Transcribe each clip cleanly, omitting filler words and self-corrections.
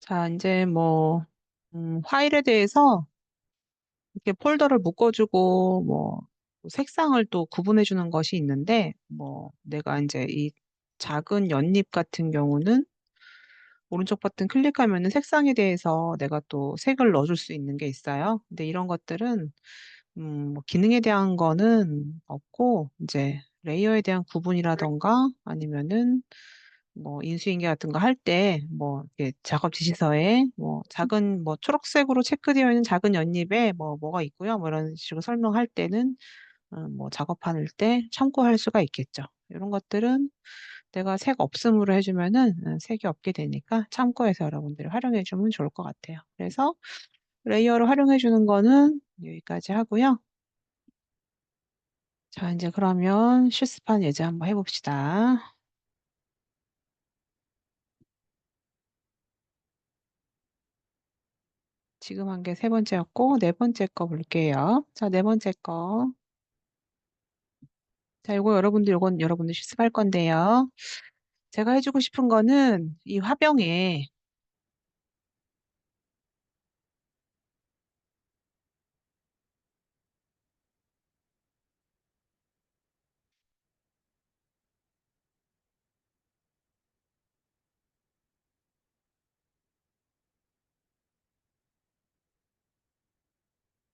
자, 이제 뭐, 파일에 대해서 이렇게 폴더를 묶어주고, 뭐, 색상을 또 구분해주는 것이 있는데, 뭐, 내가 이제 이 작은 연잎 같은 경우는 오른쪽 버튼 클릭하면은 색상에 대해서 내가 또 색을 넣어줄 수 있는 게 있어요. 근데 이런 것들은, 뭐 기능에 대한 거는 없고, 이제 레이어에 대한 구분이라던가 아니면은 뭐 인수인계 같은 거 할 때 뭐 이렇게 작업 지시서에 뭐 작은 뭐 초록색으로 체크되어 있는 작은 연잎에 뭐 뭐가 있고요. 뭐 이런 식으로 설명할 때는 뭐 작업할 때 참고할 수가 있겠죠. 이런 것들은 내가 색 없음으로 해주면은 색이 없게 되니까 참고해서 여러분들이 활용해 주면 좋을 것 같아요. 그래서 레이어를 활용해 주는 거는 여기까지 하고요. 자, 이제 그러면 실습한 예제 한번 해봅시다. 지금 한 게 세 번째였고, 네 번째 거 볼게요. 자, 네 번째 거. 자, 이건 여러분들 실습할 건데요. 제가 해주고 싶은 거는 이 화병에,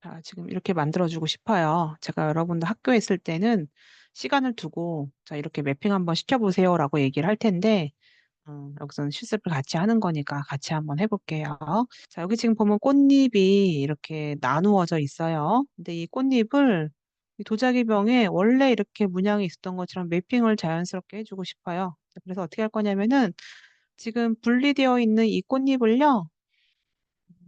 자, 지금 이렇게 만들어주고 싶어요. 제가 여러분들 학교에 있을 때는 시간을 두고, 자, 이렇게 매핑 한번 시켜보세요라고 얘기를 할 텐데, 여기서는 실습을 같이 하는 거니까 같이 한번 해볼게요. 자, 여기 지금 보면 꽃잎이 이렇게 나누어져 있어요. 근데 이 꽃잎을 이 도자기 병에 원래 이렇게 문양이 있었던 것처럼 매핑을 자연스럽게 해주고 싶어요. 자, 그래서 어떻게 할 거냐면은 지금 분리되어 있는 이 꽃잎을요,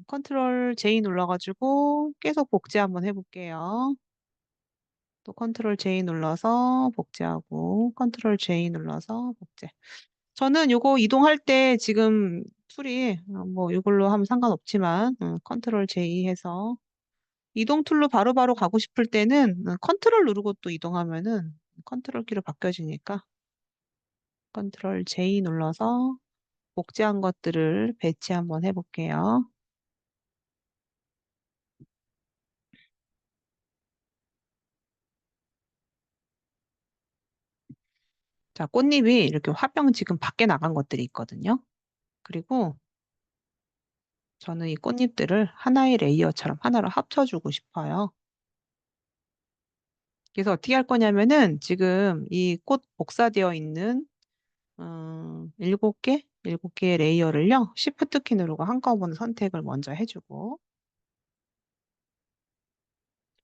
컨트롤 J 눌러가지고 계속 복제 한번 해볼게요. 또 컨트롤 J 눌러서 복제하고 컨트롤 J 눌러서 복제. 저는 요거 이동할 때 지금 툴이 뭐 이걸로 하면 상관없지만 컨트롤 J 해서 이동 툴로 바로바로 가고 싶을 때는 컨트롤 누르고 또 이동하면은 컨트롤 키로 바뀌어지니까 컨트롤 J 눌러서 복제한 것들을 배치 한번 해볼게요. 자, 꽃잎이 이렇게 화병 지금 밖에 나간 것들이 있거든요. 그리고 저는 이 꽃잎들을 하나의 레이어처럼 하나로 합쳐주고 싶어요. 그래서 어떻게 할 거냐면은 지금 이 꽃 복사되어 있는 7개의 레이어를요. Shift 키 누르고 한꺼번에 선택을 먼저 해주고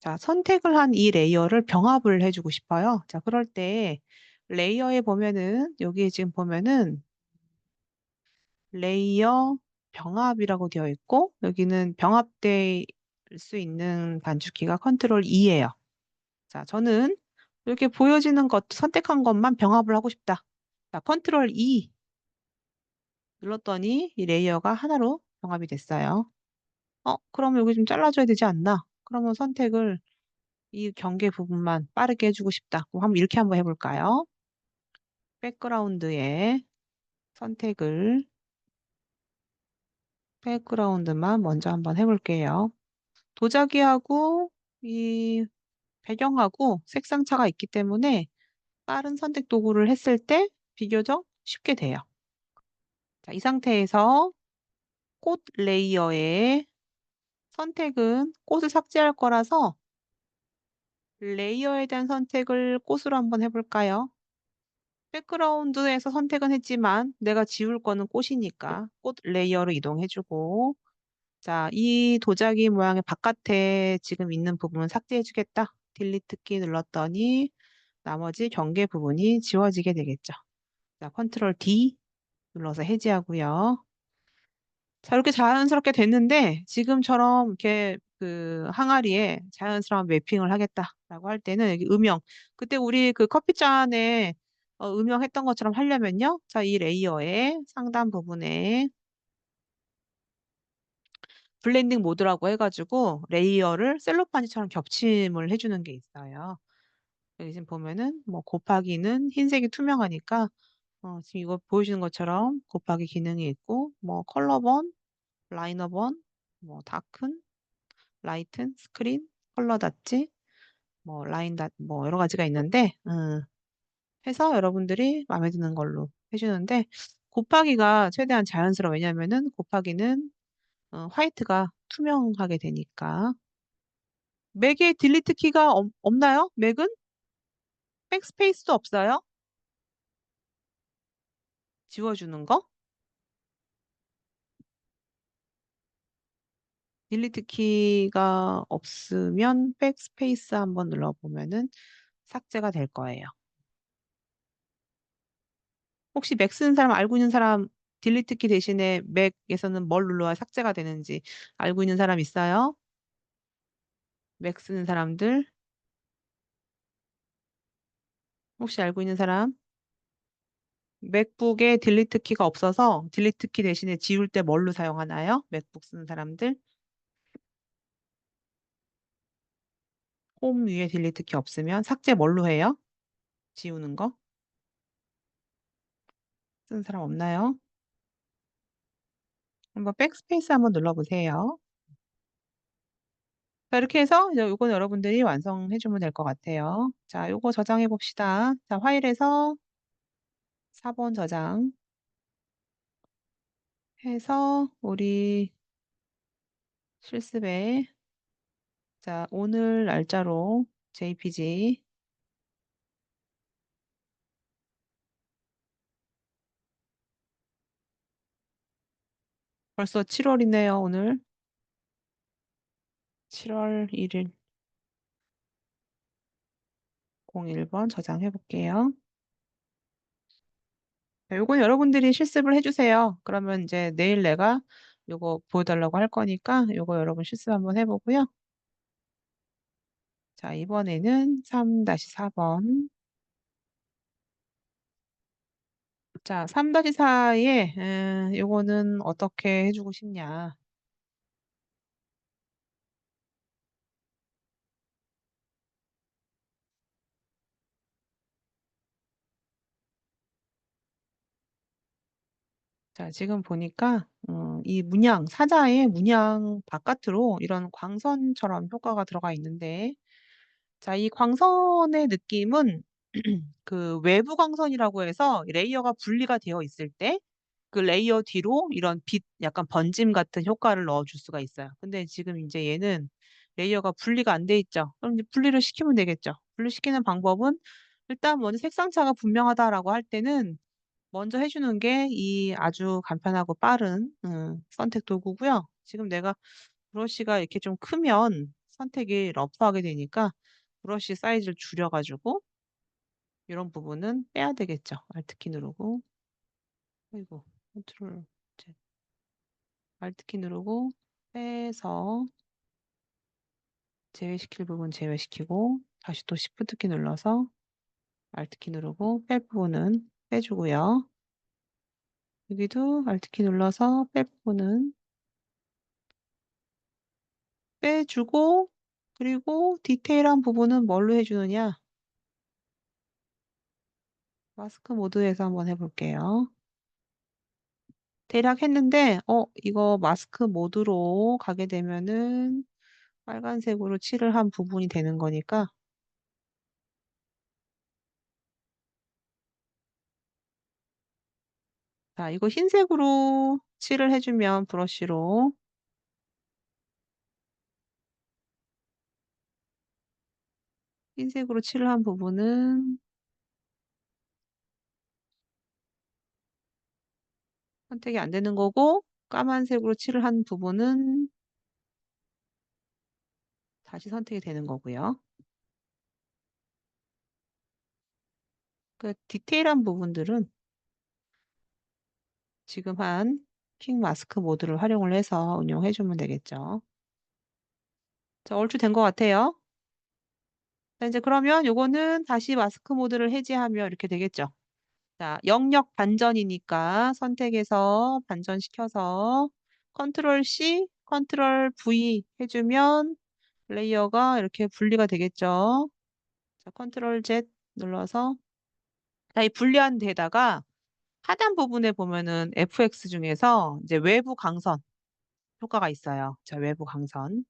자, 선택을 한 이 레이어를 병합을 해주고 싶어요. 자, 그럴 때 레이어에 보면은 여기에 지금 보면은 레이어 병합이라고 되어 있고 여기는 병합될 수 있는 단축키가 컨트롤 E예요. 자, 저는 이렇게 보여지는 것 선택한 것만 병합을 하고 싶다. 자, 컨트롤 E 눌렀더니 이 레이어가 하나로 병합이 됐어요. 그럼 여기 좀 잘라줘야 되지 않나? 그러면 선택을 이 경계 부분만 빠르게 해주고 싶다. 그럼 이렇게 한번 해볼까요? 백그라운드에 선택을 백그라운드만 먼저 한번 해볼게요. 도자기하고 이 배경하고 색상 차가 있기 때문에 빠른 선택 도구를 했을 때 비교적 쉽게 돼요. 자, 이 상태에서 꽃 레이어의 선택은 꽃을 삭제할 거라서 레이어에 대한 선택을 꽃으로 한번 해볼까요? 백그라운드에서 선택은 했지만 내가 지울 거는 꽃이니까 꽃 레이어로 이동해주고 자, 이 도자기 모양의 바깥에 지금 있는 부분은 삭제해주겠다. 딜리트 키 눌렀더니 나머지 경계 부분이 지워지게 되겠죠. 자, 컨트롤 D 눌러서 해제하고요. 자, 이렇게 자연스럽게 됐는데 지금처럼 이렇게 그 항아리에 자연스러운 매핑을 하겠다라고 할 때는 여기 음영. 그때 우리 그 커피잔에 음영했던 것처럼 하려면요. 자, 이 레이어의 상단 부분에 블렌딩 모드라고 해가지고 레이어를 셀로판지처럼 겹침을 해주는 게 있어요. 여기 지금 보면은 뭐 곱하기는 흰색이 투명하니까 지금 이거 보여주는 것처럼 곱하기 기능이 있고 뭐 컬러번 라인업 원, 뭐 다큰, 라이튼, 스크린, 컬러 닷지, 뭐 라인 닷, 뭐 여러 가지가 있는데, 해서 여러분들이 마음에 드는 걸로 해주는데, 곱하기가 최대한 자연스러워. 왜냐면은 곱하기는 화이트가 투명하게 되니까. 맥에 딜리트 키가 없나요? 맥은? 백스페이스도 없어요? 지워주는 거? 딜리트 키가 없으면 백스페이스 한번 눌러보면은 삭제가 될 거예요. 혹시 맥 쓰는 사람 알고 있는 사람 딜리트 키 대신에 맥에서는 뭘 눌러야 삭제가 되는지 알고 있는 사람 있어요? 맥 쓰는 사람들 혹시 알고 있는 사람? 맥북에 딜리트 키가 없어서 딜리트 키 대신에 지울 때 뭘로 사용하나요? 맥북 쓰는 사람들? 홈 위에 딜리트 키 없으면 삭제 뭘로 해요? 지우는 거? 쓰는 사람 없나요? 한번 백스페이스 한번 눌러보세요. 자, 이렇게 해서 이제 요거는 여러분들이 완성해 주면 될 것 같아요. 자, 요거 저장해 봅시다. 자, 파일에서 4번 저장 해서 우리 실습에 자, 오늘 날짜로 JPG 벌써 7월이네요, 오늘. 7월 1일 01번 저장해 볼게요. 요건 여러분들이 실습을 해주세요. 그러면 이제 내일 내가 요거 보여달라고 할 거니까 요거 여러분 실습 한번 해보고요. 자, 이번에는 3-4번. 자, 3-4에 요거는 어떻게 해주고 싶냐. 자, 지금 보니까 이 문양, 사자의 문양 바깥으로 이런 광선처럼 효과가 들어가 있는데 자, 이 광선의 느낌은 그 외부 광선이라고 해서 레이어가 분리가 되어 있을 때 그 레이어 뒤로 이런 빛, 약간 번짐 같은 효과를 넣어줄 수가 있어요. 근데 지금 이제 얘는 레이어가 분리가 안 돼 있죠. 그럼 이제 분리를 시키면 되겠죠. 분리시키는 방법은 일단 먼저 색상차가 분명하다라고 할 때는 먼저 해주는 게 이 아주 간편하고 빠른 선택 도구고요. 지금 내가 브러쉬가 이렇게 좀 크면 선택이 러프하게 되니까 브러쉬 사이즈를 줄여가지고 이런 부분은 빼야 되겠죠. Alt키 누르고 그리고 컨트롤 Z, Alt키 누르고 빼서 제외시킬 부분 제외시키고 다시 또 Shift키 눌러서 Alt키 누르고 뺄 부분은 빼주고요. 여기도 Alt키 눌러서 뺄 부분은 빼주고 그리고 디테일한 부분은 뭘로 해주느냐? 마스크 모드에서 한번 해볼게요. 대략 했는데, 이거 마스크 모드로 가게 되면은 빨간색으로 칠을 한 부분이 되는 거니까, 자, 이거 흰색으로 칠을 해주면 브러쉬로, 흰색으로 칠을 한 부분은 선택이 안 되는 거고, 까만색으로 칠을 한 부분은 다시 선택이 되는 거고요. 그 디테일한 부분들은 지금 한 킹 마스크 모드를 활용을 해서 운영해주면 되겠죠. 자, 얼추 된 것 같아요. 자, 이제 그러면 요거는 다시 마스크 모드를 해제하면 이렇게 되겠죠. 자, 영역 반전이니까 선택해서 반전시켜서 컨트롤 C, 컨트롤 V 해주면 레이어가 이렇게 분리가 되겠죠. 자, 컨트롤 Z 눌러서 자, 이 분리한 데다가 하단 부분에 보면은 FX 중에서 이제 외부 강선 효과가 있어요. 자, 외부 강선.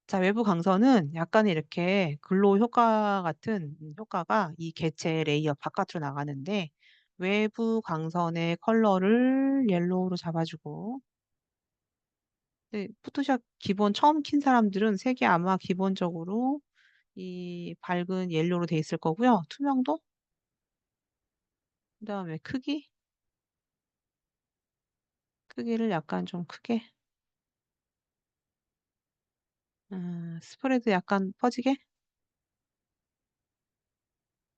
자, 외부 강선은 약간 이렇게 글로 효과 같은 효과가 이 개체 레이어 바깥으로 나가는데 외부 강선의 컬러를 옐로우로 잡아주고 네, 포토샵 기본 처음 킨 사람들은 색이 아마 기본적으로 이 밝은 옐로우로 돼 있을 거고요. 투명도, 그다음에 크기를 약간 좀 크게, 스프레드 약간 퍼지게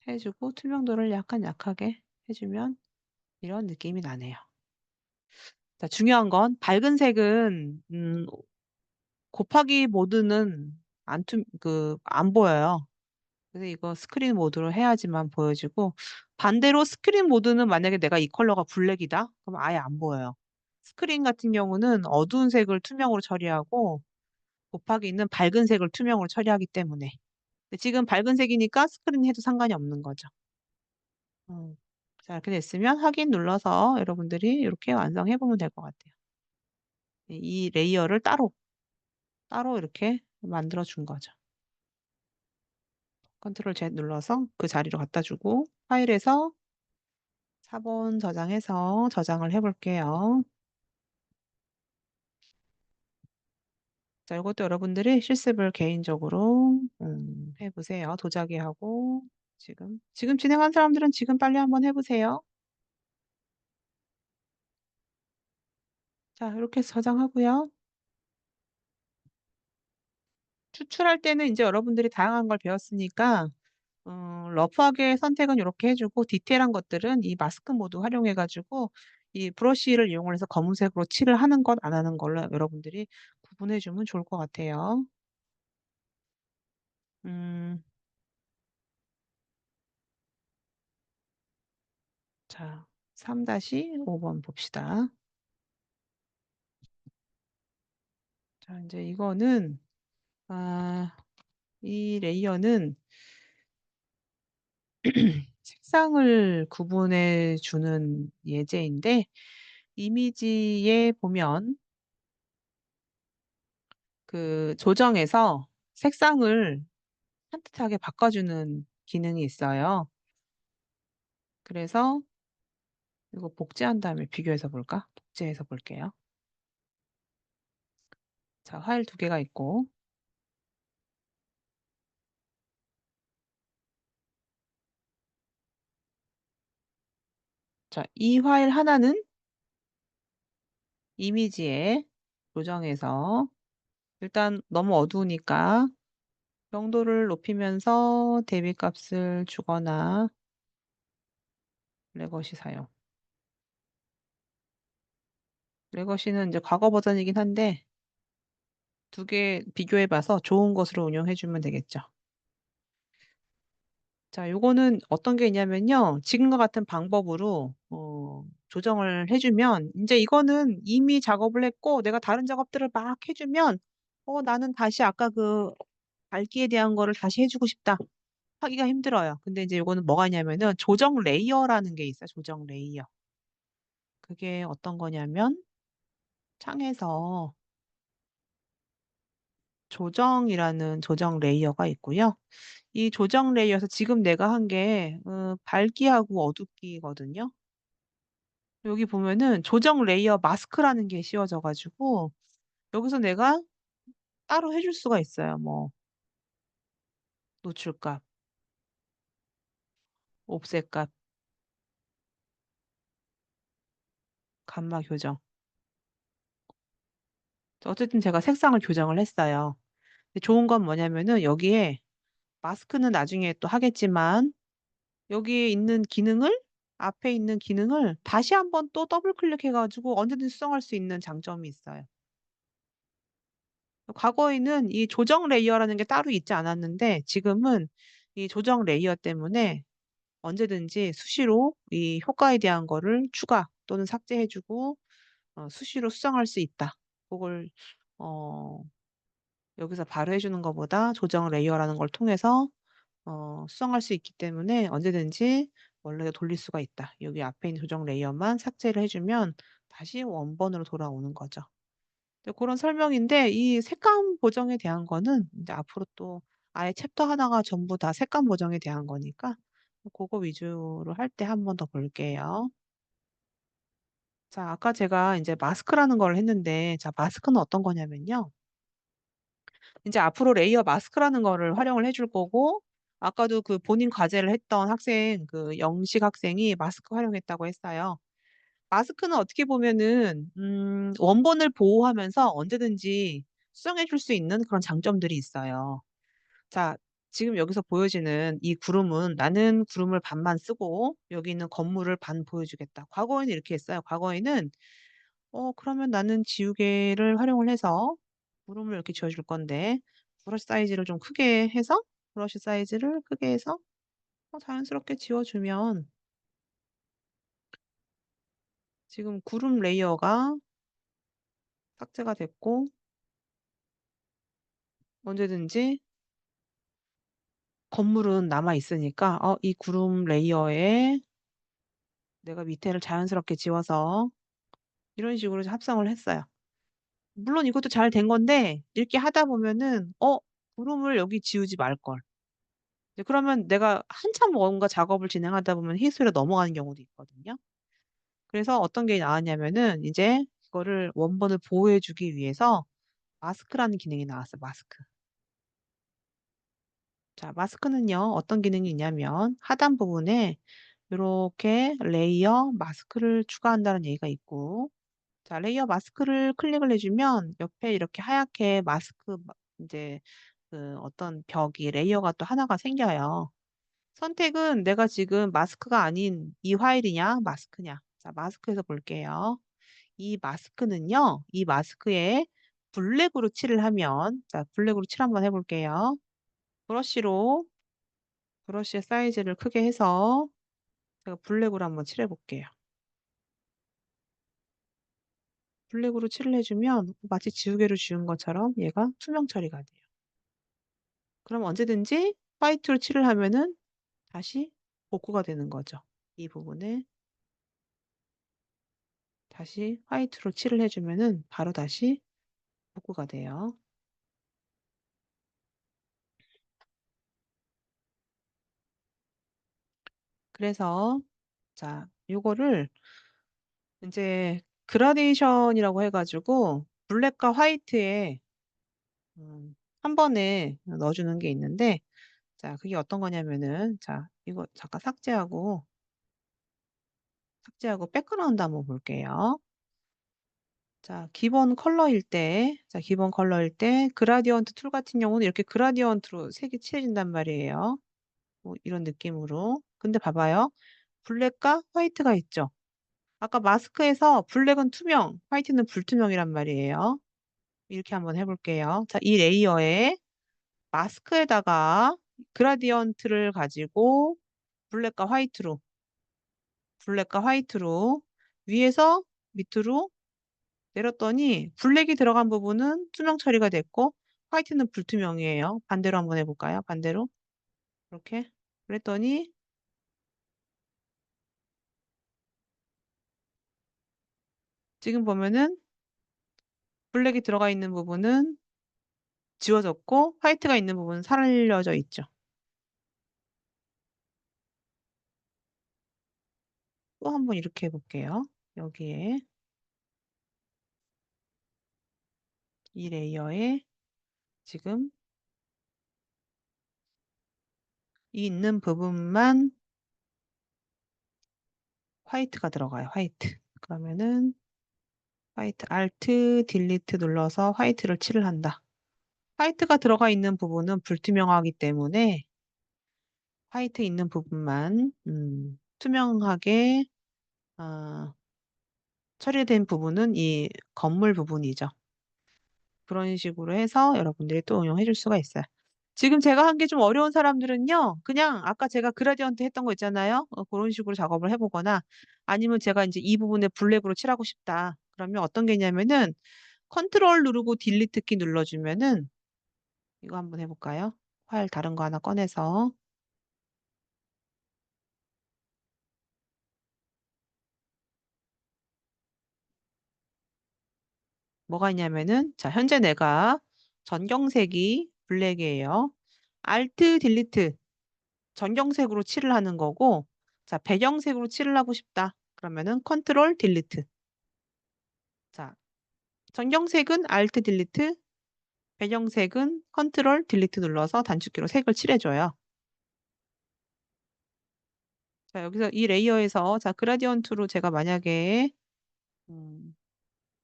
해주고 투명도를 약간 약하게 해주면 이런 느낌이 나네요. 자, 중요한 건 밝은 색은 곱하기 모드는 안 보여요. 그래서 이거 스크린 모드로 해야지만 보여지고 반대로 스크린 모드는 만약에 내가 이 컬러가 블랙이다? 그럼 아예 안 보여요. 스크린 같은 경우는 어두운 색을 투명으로 처리하고 곱하기는 밝은 색을 투명으로 처리하기 때문에. 근데 지금 밝은 색이니까 스크린 해도 상관이 없는 거죠. 음. 자, 이렇게 됐으면 확인 눌러서 여러분들이 이렇게 완성해 보면 될 것 같아요. 이 레이어를 따로 이렇게 만들어 준 거죠. 컨트롤 Z 눌러서 그 자리로 갖다 주고 파일에서 사본 저장해서 저장을 해볼게요. 자, 이것도 여러분들이 실습을 개인적으로 해보세요. 도자기 하고 지금 진행한 사람들은 지금 빨리 한번 해보세요. 자, 이렇게 해서 저장하고요. 추출할 때는 이제 여러분들이 다양한 걸 배웠으니까 러프하게 선택은 이렇게 해주고 디테일한 것들은 이 마스크 모드 활용해가지고 이 브러쉬를 이용해서 검은색으로 칠을 하는 것, 안 하는 걸로 여러분들이 구분해주면 좋을 것 같아요. 음, 자, 3-5번 봅시다. 자, 이제 이거는, 이 레이어는 색상을 구분해 주는 예제인데, 이미지에 보면 그 조정에서 색상을 산뜻하게 바꿔주는 기능이 있어요. 그래서 이거 복제한 다음에 비교해서 볼까? 복제해서 볼게요. 자, 파일 두 개가 있고, 자, 이 파일 하나는 이미지에 조정해서 일단 너무 어두우니까 명도를 높이면서 대비값을 주거나 레거시 사용. 레거시는 이제 과거 버전이긴 한데 두 개 비교해봐서 좋은 것으로 운영해주면 되겠죠. 자, 요거는 어떤 게 있냐면요. 지금과 같은 방법으로 조정을 해주면 이제 이거는 이미 작업을 했고 내가 다른 작업들을 막 해주면 나는 다시 아까 그 밝기에 대한 거를 다시 해주고 싶다 하기가 힘들어요. 근데 이제 요거는 뭐가 있냐면은 조정 레이어라는 게 있어요. 조정 레이어. 그게 어떤 거냐면 창에서 조정이라는 조정 레이어가 있고요. 이 조정 레이어에서 지금 내가 한 게 밝기하고 어둡기거든요. 여기 보면은 조정 레이어 마스크라는 게 씌워져가지고 여기서 내가 따로 해줄 수가 있어요. 뭐 노출값, 옵셋값, 감마 교정. 어쨌든 제가 색상을 교정을 했어요. 근데 좋은 건 뭐냐면은 여기에 마스크는 나중에 또 하겠지만 여기에 있는 기능을 앞에 있는 기능을 다시 한번 또 더블 클릭해가지고 언제든 수정할 수 있는 장점이 있어요. 과거에는 이 조정 레이어라는 게 따로 있지 않았는데 지금은 이 조정 레이어 때문에 언제든지 수시로 이 효과에 대한 거를 추가 또는 삭제해주고 수시로 수정할 수 있다. 그걸 어, 여기서 바로 해주는 것보다 조정 레이어라는 걸 통해서 수정할 수 있기 때문에 언제든지 원래 돌릴 수가 있다. 여기 앞에 있는 조정 레이어만 삭제를 해주면 다시 원본으로 돌아오는 거죠. 네, 그런 설명인데 이 색감 보정에 대한 거는 이제 앞으로 또 아예 챕터 하나가 전부 다 색감 보정에 대한 거니까 그거 위주로 할 때 한 번 더 볼게요. 자, 아까 제가 이제 마스크라는 걸 했는데, 자, 마스크는 어떤 거냐면요. 이제 앞으로 레이어 마스크라는 거를 활용을 해줄 거고, 아까도 그 본인 과제를 했던 학생, 그 영식 학생이 마스크 활용했다고 했어요. 마스크는 어떻게 보면은, 원본을 보호하면서 언제든지 수정해 줄 수 있는 그런 장점들이 있어요. 자, 지금 여기서 보여지는 이 구름은 나는 구름을 반만 쓰고 여기 있는 건물을 반 보여주겠다. 과거에는 이렇게 했어요. 과거에는 그러면 나는 지우개를 활용을 해서 구름을 이렇게 지워줄 건데 브러쉬 사이즈를 좀 크게 해서 브러쉬 사이즈를 크게 해서 자연스럽게 지워주면 지금 구름 레이어가 삭제가 됐고 언제든지 건물은 남아 있으니까 이 구름 레이어에 내가 밑에를 자연스럽게 지워서 이런 식으로 합성을 했어요. 물론 이것도 잘 된 건데 이렇게 하다 보면은 구름을 여기 지우지 말걸. 이제 그러면 내가 한참 뭔가 작업을 진행하다 보면 히스토리가 넘어가는 경우도 있거든요. 그래서 어떤 게 나왔냐면은 이제 이거를 원본을 보호해주기 위해서 마스크라는 기능이 나왔어, 마스크. 자, 마스크는요, 어떤 기능이 있냐면 하단 부분에 이렇게 레이어 마스크를 추가한다는 얘기가 있고, 자, 레이어 마스크를 클릭을 해주면 옆에 이렇게 하얗게 마스크 이제 그 어떤 벽이 레이어가 또 하나가 생겨요. 선택은 내가 지금 마스크가 아닌 이 파일이냐, 마스크냐. 자, 마스크에서 볼게요. 이 마스크는요, 이 마스크에 블랙으로 칠을 하면, 자, 블랙으로 칠 한번 해볼게요. 브러쉬로, 브러쉬의 사이즈를 크게 해서 제가 블랙으로 한번 칠해볼게요. 블랙으로 칠을 해주면 마치 지우개로 지운 것처럼 얘가 투명 처리가 돼요. 그럼 언제든지 화이트로 칠을 하면은 다시 복구가 되는 거죠. 이 부분에 다시 화이트로 칠을 해주면은 바로 다시 복구가 돼요. 그래서 자, 요거를 이제 그라데이션이라고 해가지고 블랙과 화이트에 한 번에 넣어주는 게 있는데 자, 그게 어떤 거냐면은 자, 이거 잠깐 삭제하고 백그라운드 한번 볼게요. 자, 기본 컬러일 때 그라디언트 툴 같은 경우는 이렇게 그라디언트로 색이 칠해진단 말이에요. 뭐 이런 느낌으로. 근데 봐봐요. 블랙과 화이트가 있죠. 아까 마스크에서 블랙은 투명, 화이트는 불투명이란 말이에요. 이렇게 한번 해볼게요. 자, 이 레이어에 마스크에다가 그라디언트를 가지고 블랙과 화이트로, 블랙과 화이트로 위에서 밑으로 내렸더니 블랙이 들어간 부분은 투명 처리가 됐고 화이트는 불투명이에요. 반대로 한번 해볼까요? 반대로. 이렇게. 그랬더니 지금 보면은 블랙이 들어가 있는 부분은 지워졌고 화이트가 있는 부분은 살려져 있죠. 또 한번 이렇게 해볼게요. 여기에 이 레이어에 지금 이 있는 부분만 화이트가 들어가요. 화이트. 그러면은 화이트 Alt 딜리트 눌러서 화이트를 칠을 한다. 화이트가 들어가 있는 부분은 불투명하기 때문에 화이트 있는 부분만 투명하게 어, 처리된 부분은 이 건물 부분이죠. 그런 식으로 해서 여러분들이 또 응용해 줄 수가 있어요. 지금 제가 한 게 좀 어려운 사람들은요, 그냥 아까 제가 그라디언트 했던 거 있잖아요. 그런 식으로 작업을 해보거나 아니면 제가 이제 이 부분에 블랙으로 칠하고 싶다. 그러면 어떤 게 있냐면은 컨트롤 누르고 딜리트 키 눌러주면은 이거 한번 해볼까요? 파일 다른 거 하나 꺼내서 뭐가 있냐면은, 자, 현재 내가 전경색이 블랙이에요. Alt 딜리트 전경색으로 칠을 하는 거고, 자, 배경색으로 칠을 하고 싶다. 그러면은 컨트롤 딜리트. 자, 전경색은 Alt 딜리트, 배경색은 컨트롤 딜리트 눌러서 단축키로 색을 칠해줘요. 자, 여기서 이 레이어에서, 자, 그라디언트로 제가 만약에, 음,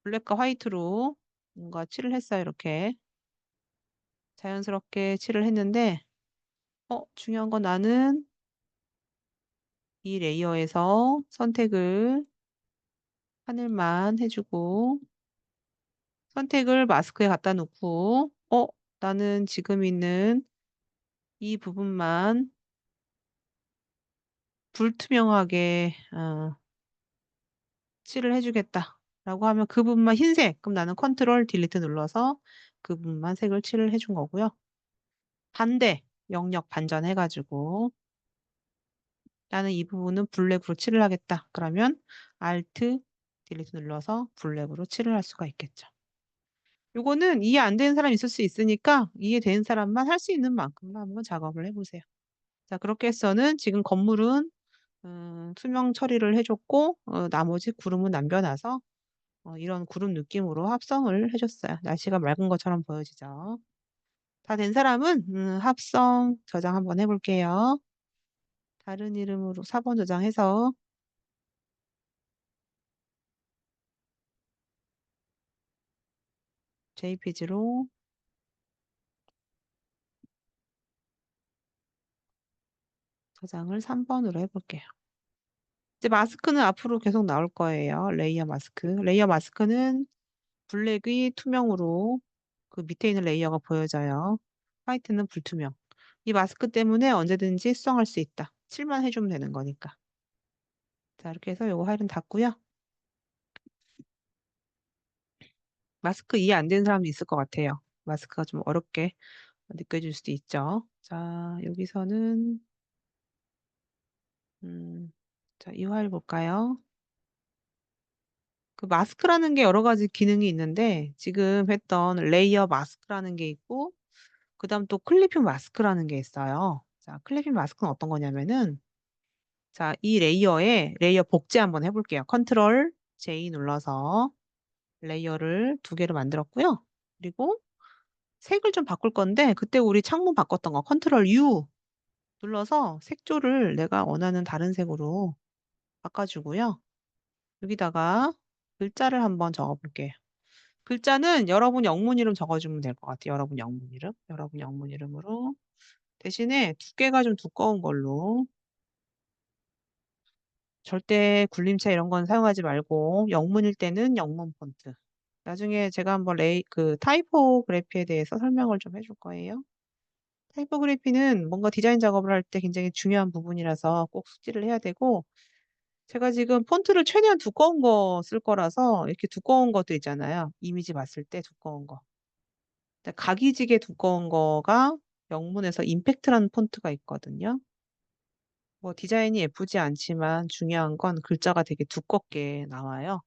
블랙과 화이트로 뭔가 칠을 했어요. 이렇게. 자연스럽게 칠을 했는데, 중요한 건 나는 이 레이어에서 선택을 하늘만 해주고, 선택을 마스크에 갖다 놓고, 나는 지금 있는 이 부분만 불투명하게, 칠을 해주겠다. 라고 하면 그 부분만 흰색. 그럼 나는 컨트롤 딜리트 눌러서 그 부분만 색을 칠을 해준 거고요. 반대, 영역 반전해가지고 나는 이 부분은 블랙으로 칠을 하겠다. 그러면 Alt 딜리트 눌러서 블랙으로 칠을 할 수가 있겠죠. 요거는 이해 안 되는 사람이 있을 수 있으니까 이해되는 사람만 할 수 있는 만큼만 한번 작업을 해보세요. 자, 그렇게 해서는 지금 건물은 투명 처리를 해줬고 나머지 구름은 남겨놔서 이런 구름 느낌으로 합성을 해줬어요. 날씨가 맑은 것처럼 보여지죠. 다 된 사람은 합성 저장 한번 해볼게요. 다른 이름으로 4번 저장해서 JPG로 저장을 3번으로 해볼게요. 이제 마스크는 앞으로 계속 나올 거예요. 레이어 마스크. 레이어 마스크는 블랙이 투명으로 그 밑에 있는 레이어가 보여져요. 화이트는 불투명. 이 마스크 때문에 언제든지 수정할 수 있다. 칠만 해주면 되는 거니까. 자, 이렇게 해서 요거 파일은 닫고요. 마스크 이해 안 되는 사람도 있을 것 같아요. 마스크가 좀 어렵게 느껴질 수도 있죠. 자, 여기서는 자, 이 파일 볼까요? 그 마스크라는 게 여러 가지 기능이 있는데 지금 했던 레이어 마스크라는 게 있고 그다음 또 클리핑 마스크라는 게 있어요. 자, 클리핑 마스크는 어떤 거냐면은 자, 이 레이어에 레이어 복제 한번 해볼게요. 컨트롤 J 눌러서 레이어를 두 개로 만들었고요. 그리고 색을 좀 바꿀 건데 그때 우리 창문 바꿨던 거 컨트롤 U 눌러서 색조를 내가 원하는 다른 색으로 바꿔주고요. 여기다가 글자를 한번 적어볼게요. 글자는 여러분 영문 이름 적어주면 될 것 같아요. 여러분 영문 이름. 여러분 영문 이름으로. 대신에 두께가 좀 두꺼운 걸로. 절대 굴림체 이런 건 사용하지 말고 영문일 때는 영문 폰트. 나중에 제가 한번 그 타이포그래피에 대해서 설명을 좀 해줄 거예요. 타이포그래피는 뭔가 디자인 작업을 할 때 굉장히 중요한 부분이라서 꼭 숙지를 해야 되고 제가 지금 폰트를 최대한 두꺼운 거 쓸 거라서 이렇게 두꺼운 것도 있잖아요. 이미지 봤을 때 두꺼운 거. 근데 각이지게 두꺼운 거가 영문에서 임팩트라는 폰트가 있거든요. 뭐 디자인이 예쁘지 않지만 중요한 건 글자가 되게 두껍게 나와요.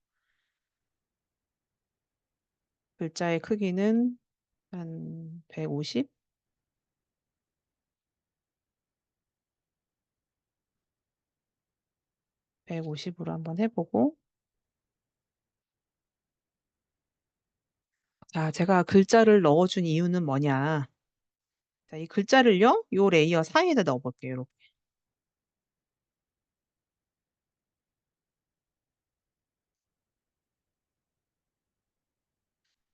글자의 크기는 한 150? 150으로 한번 해보고 자, 제가 글자를 넣어준 이유는 뭐냐. 자, 이 글자를요, 요 레이어 사이에다 넣어볼게요. 이렇게.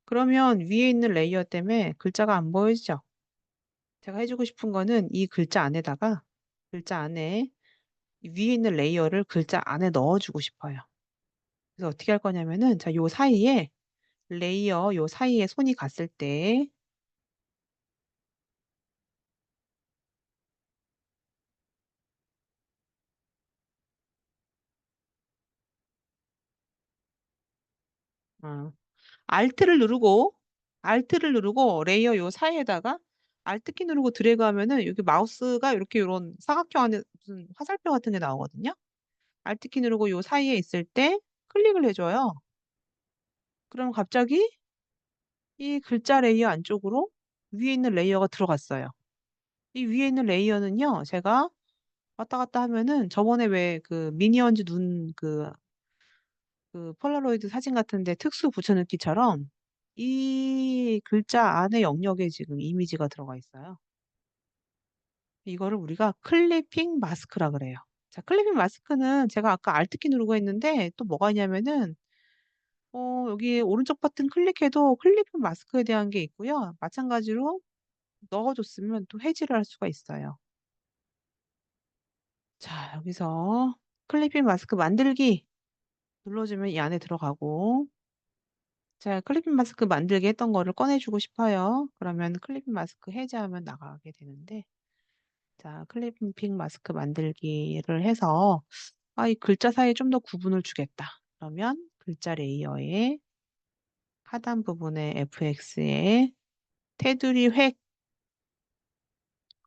그러면 위에 있는 레이어 때문에 글자가 안 보이죠? 제가 해주고 싶은 거는 이 글자 안에다가 글자 안에 위에 있는 레이어를 글자 안에 넣어주고 싶어요. 그래서 어떻게 할 거냐면은 자, 요 사이에 레이어 요 사이에 손이 갔을 때 어, Alt를 누르고 Alt를 누르고 레이어 요 사이에다가 Alt 키 누르고 드래그 하면은 여기 마우스가 이렇게 이런 사각형 안에 무슨 화살표 같은 게 나오거든요. Alt 키 누르고 요 사이에 있을 때 클릭을 해줘요. 그럼 갑자기 이 글자 레이어 안쪽으로 위에 있는 레이어가 들어갔어요. 이 위에 있는 레이어는요, 제가 왔다 갔다 하면은 저번에 왜 그 미니언즈 눈 그 폴라로이드 사진 같은데 특수 붙여넣기처럼 이 글자 안에 영역에 지금 이미지가 들어가 있어요. 이거를 우리가 클리핑 마스크라 그래요. 자, 클리핑 마스크는 제가 아까 Alt키 누르고 했는데 또 뭐가 있냐면은 여기 오른쪽 버튼 클릭해도 클리핑 마스크에 대한 게 있고요. 마찬가지로 넣어줬으면 또 해지를 할 수가 있어요. 자, 여기서 클리핑 마스크 만들기 눌러주면 이 안에 들어가고, 자, 클리핑 마스크 만들기 했던 거를 꺼내주고 싶어요. 그러면 클리핑 마스크 해제하면 나가게 되는데, 자, 클리핑 마스크 만들기를 해서, 이 글자 사이에 좀 더 구분을 주겠다. 그러면 글자 레이어에 하단 부분에 FX에 테두리 획,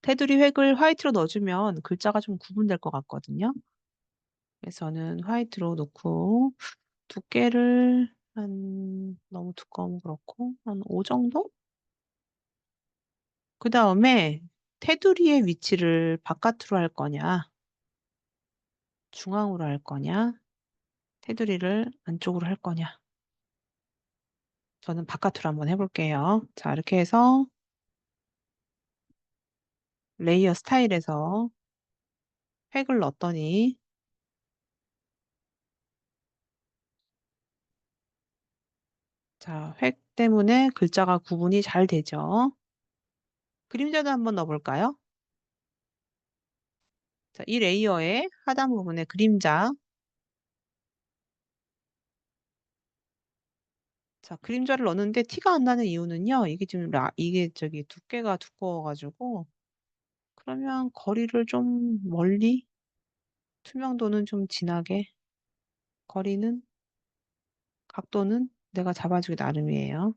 테두리 획을 화이트로 넣어주면 글자가 좀 구분될 것 같거든요. 그래서 저는 화이트로 놓고, 두께를 너무 두꺼우면 그렇고, 한 5 정도? 그 다음에 테두리의 위치를 바깥으로 할 거냐, 중앙으로 할 거냐, 테두리를 안쪽으로 할 거냐. 저는 바깥으로 한번 해볼게요. 자, 이렇게 해서 레이어 스타일에서 획을 넣었더니, 자, 획 때문에 글자가 구분이 잘 되죠. 그림자도 한번 넣어볼까요? 자, 이 레이어의 하단 부분에 그림자. 자, 그림자를 넣는데 티가 안 나는 이유는요. 이게 지금 이게 저기 두께가 두꺼워가지고 그러면 거리를 좀 멀리, 투명도는 좀 진하게, 거리는, 각도는 내가 잡아주기 나름이에요.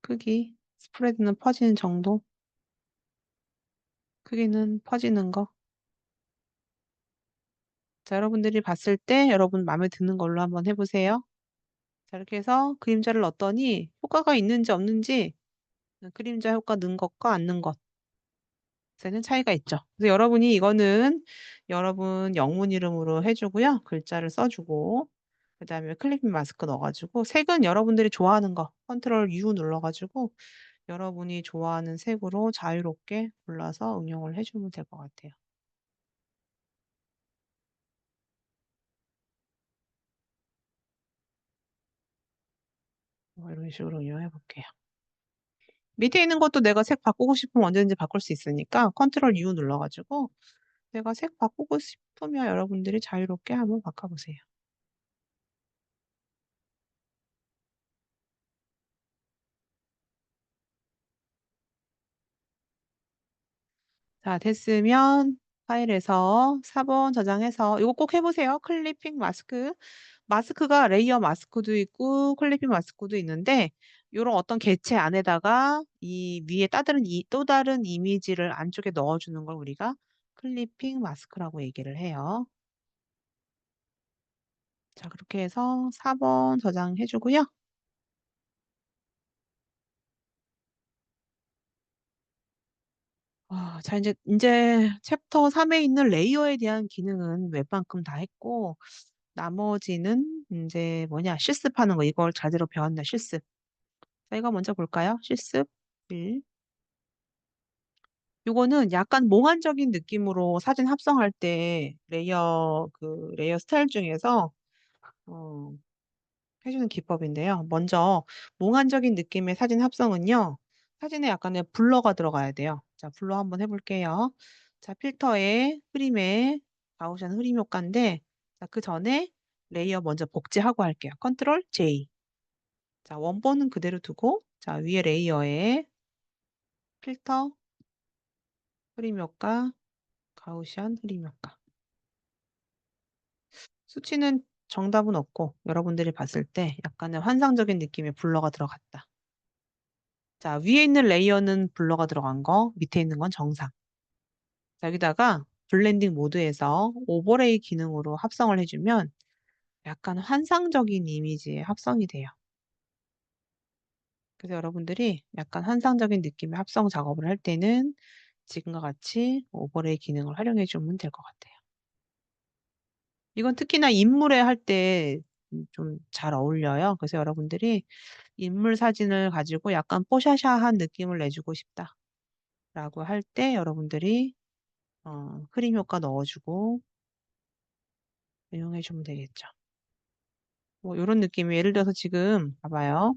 크기, 스프레드는 퍼지는 정도, 크기는 퍼지는 거. 자, 여러분들이 봤을 때 여러분 마음에 드는 걸로 한번 해보세요. 자, 이렇게 해서 그림자를 넣었더니 효과가 있는지 없는지, 그림자 효과 는 것과 안 는 것. 에는 차이가 있죠. 그래서 여러분이 이거는 여러분 영문 이름으로 해주고요. 글자를 써주고, 그 다음에 클릭 마스크 넣어가지고, 색은 여러분들이 좋아하는 거, 컨트롤 U 눌러가지고, 여러분이 좋아하는 색으로 자유롭게 골라서 응용을 해주면 될 것 같아요. 이런 식으로 응용해 볼게요. 밑에 있는 것도 내가 색 바꾸고 싶으면 언제든지 바꿀 수 있으니까 컨트롤 U 눌러가지고, 내가 색 바꾸고 싶으면 여러분들이 자유롭게 한번 바꿔보세요. 자, 됐으면 파일에서 4번 저장해서 이거 꼭 해보세요. 클리핑 마스크. 마스크가 레이어 마스크도 있고 클리핑 마스크도 있는데 이런 어떤 개체 안에다가 이 위에 또 다른 이미지를 안쪽에 넣어주는 걸 우리가 클리핑 마스크라고 얘기를 해요. 자, 그렇게 해서 4번 저장해주고요. 자, 이제 챕터 3에 있는 레이어에 대한 기능은 웬만큼 다 했고, 나머지는 이제 뭐냐, 실습하는 거, 이걸 제대로 배웠나, 실습. 자, 이거 먼저 볼까요? 실습 1. 요거는 약간 몽환적인 느낌으로 사진 합성할 때 레이어 스타일 중에서, 어, 해주는 기법인데요. 먼저, 몽환적인 느낌의 사진 합성은요, 사진에 약간의 블러가 들어가야 돼요. 자, 블러 한번 해볼게요. 자, 필터에 흐림에, 가우시안 흐림 효과인데, 자, 그 전에 레이어 먼저 복제하고 할게요. 컨트롤 J. 자, 원본은 그대로 두고, 자, 위에 레이어에 필터, 흐림 효과, 가우시안 흐림 효과. 수치는 정답은 없고, 여러분들이 봤을 때 약간의 환상적인 느낌의 블러가 들어갔다. 자, 위에 있는 레이어는 블러가 들어간 거, 밑에 있는 건 정상. 자, 여기다가 블렌딩 모드에서 오버레이 기능으로 합성을 해주면 약간 환상적인 이미지의 합성이 돼요. 그래서 여러분들이 약간 환상적인 느낌의 합성 작업을 할 때는 지금과 같이 오버레이 기능을 활용해 주면 될 것 같아요. 이건 특히나 인물에 할 때 좀 잘 어울려요. 그래서 여러분들이 인물 사진을 가지고 약간 뽀샤샤한 느낌을 내주고 싶다라고 할 때 여러분들이 흐림 효과 넣어주고 이용해 주면 되겠죠. 뭐 이런 느낌이 예를 들어서 지금 봐봐요.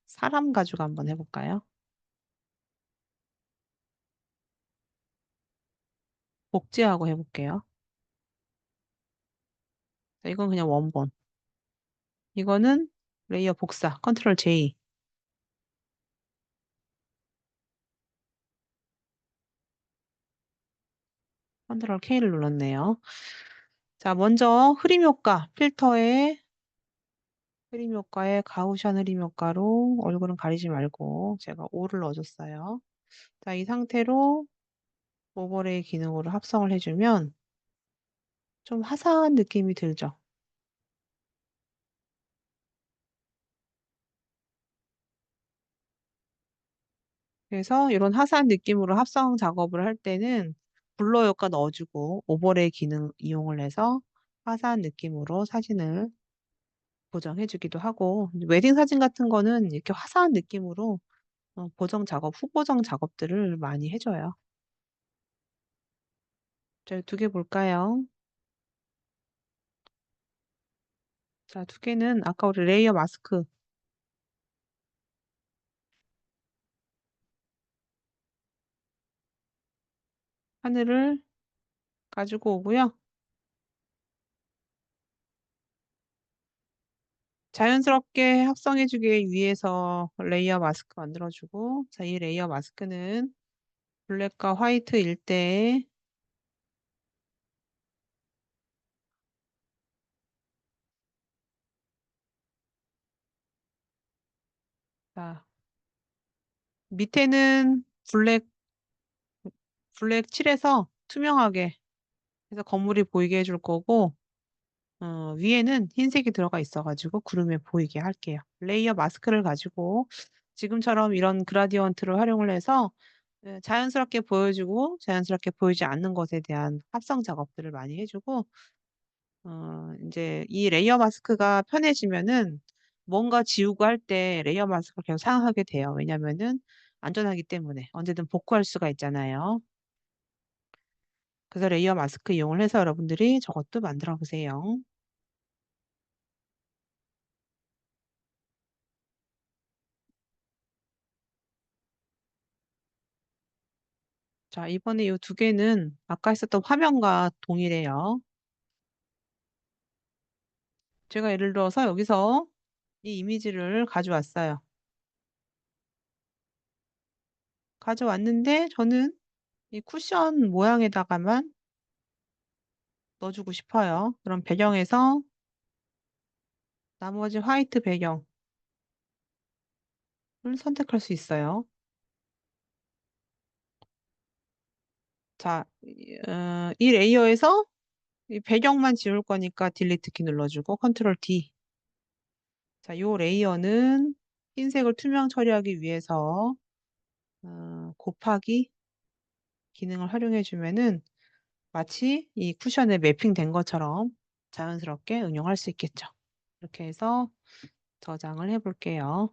사람 가지고 한번 해볼까요? 복제하고 해볼게요. 자, 이건 그냥 원본. 이거는 레이어 복사, 컨트롤 J. 컨트롤 K를 눌렀네요. 자, 먼저 흐림 효과, 필터에 흐림 효과에 가우시안 흐림 효과로 얼굴은 가리지 말고 제가 5를 넣어줬어요. 자, 이 상태로 오버레이 기능으로 합성을 해주면 좀 화사한 느낌이 들죠. 그래서 이런 화사한 느낌으로 합성 작업을 할 때는 블러 효과 넣어주고 오버레이 기능 이용을 해서 화사한 느낌으로 사진을 보정해주기도 하고 웨딩 사진 같은 거는 이렇게 화사한 느낌으로 보정 작업, 후보정 작업들을 많이 해줘요. 저희 두 개 볼까요? 자, 두 개는 아까 우리 레이어 마스크 하늘을 가지고 오고요. 자연스럽게 합성해주기 위해서 레이어 마스크 만들어주고 자, 이 레이어 마스크는 블랙과 화이트일 때 자, 밑에는 블랙 칠해서 투명하게 해서 건물이 보이게 해줄 거고 위에는 흰색이 들어가 있어가지고 구름에 보이게 할게요. 레이어 마스크를 가지고 지금처럼 이런 그라디언트를 활용을 해서 자연스럽게 보여주고 자연스럽게 보이지 않는 것에 대한 합성 작업들을 많이 해주고 이제 이 레이어 마스크가 편해지면은 뭔가 지우고 할 때 레이어 마스크를 계속 사용하게 돼요. 왜냐면은 안전하기 때문에 언제든 복구할 수가 있잖아요. 그래서 레이어 마스크 이용을 해서 여러분들이 저것도 만들어 보세요. 자, 이번에 이 두 개는 아까 했었던 화면과 동일해요. 제가 예를 들어서 여기서 이 이미지를 가져왔어요. 가져왔는데 저는 이 쿠션 모양에다가만 넣어주고 싶어요. 그럼 배경에서 나머지 화이트 배경을 선택할 수 있어요. 자, 이 레이어에서 이 배경만 지울 거니까 딜리트 키 눌러주고 컨트롤 D. 자, 이 레이어는 흰색을 투명 처리하기 위해서 곱하기 기능을 활용해 주면은 마치 이 쿠션에 매핑된 것처럼 자연스럽게 응용할 수 있겠죠. 이렇게 해서 저장을 해볼게요.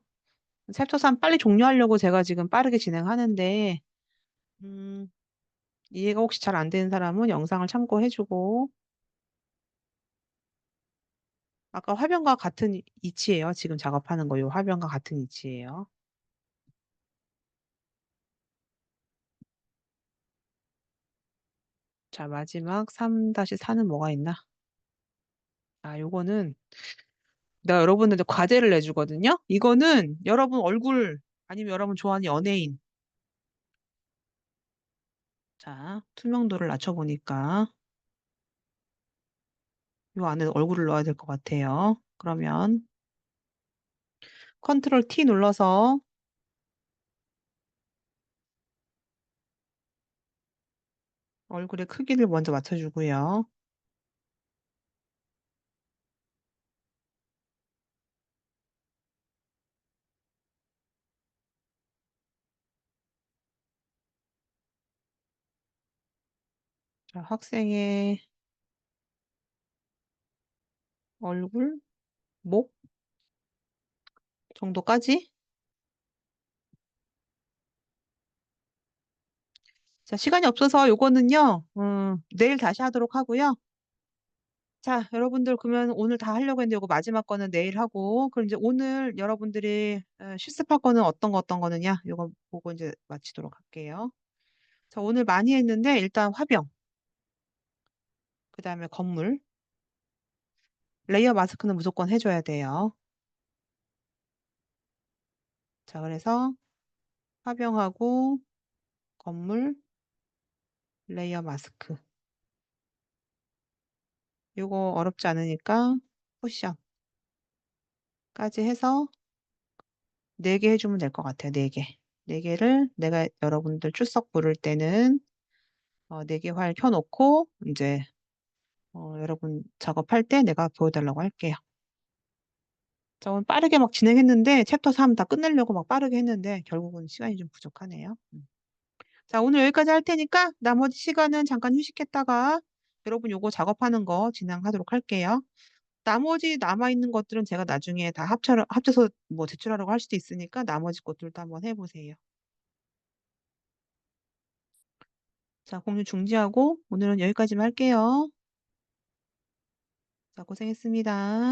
챕터 3 빨리 종료하려고 제가 지금 빠르게 진행하는데 음, 이해가 혹시 잘 안 되는 사람은 영상을 참고해주고 아까 화면과 같은 위치예요. 지금 작업하는 거 요 화면과 같은 위치예요. 자, 마지막 3-4는 뭐가 있나? 아, 요거는 내가 여러분들한테 과제를 내주거든요. 이거는 여러분 얼굴 아니면 여러분 좋아하는 연예인. 자, 투명도를 낮춰보니까 요 안에 얼굴을 넣어야 될 것 같아요. 그러면 컨트롤 T 눌러서 얼굴의 크기를 먼저 맞춰주고요. 학생의 얼굴, 목 정도까지. 자, 시간이 없어서 요거는요, 내일 다시 하도록 하고요. 자, 여러분들 그러면 오늘 다 하려고 했는데 요거 마지막 거는 내일 하고, 그럼 이제 오늘 여러분들이 실습할 거는 어떤 거느냐? 요거 보고 이제 마치도록 할게요. 자, 오늘 많이 했는데 일단 화병, 그다음에 건물, 레이어 마스크는 무조건 해줘야 돼요. 자, 그래서 화병하고 건물, 레이어 마스크. 요거 어렵지 않으니까 쿠션까지 해서 4개 해주면 될 것 같아요. 4개. 4개를 내가 여러분들 출석 부를 때는 4개 화일 켜놓고 이제 여러분 작업할 때 내가 보여달라고 할게요. 자, 오늘 빠르게 막 진행했는데 챕터 3 다 끝내려고 막 빠르게 했는데 결국은 시간이 좀 부족하네요. 자, 오늘 여기까지 할 테니까 나머지 시간은 잠깐 휴식했다가 여러분 요거 작업하는 거 진행하도록 할게요. 나머지 남아있는 것들은 제가 나중에 다 합쳐서 뭐 제출하라고 할 수도 있으니까 나머지 것들도 한번 해보세요. 자, 공유 중지하고 오늘은 여기까지만 할게요. 자, 고생했습니다.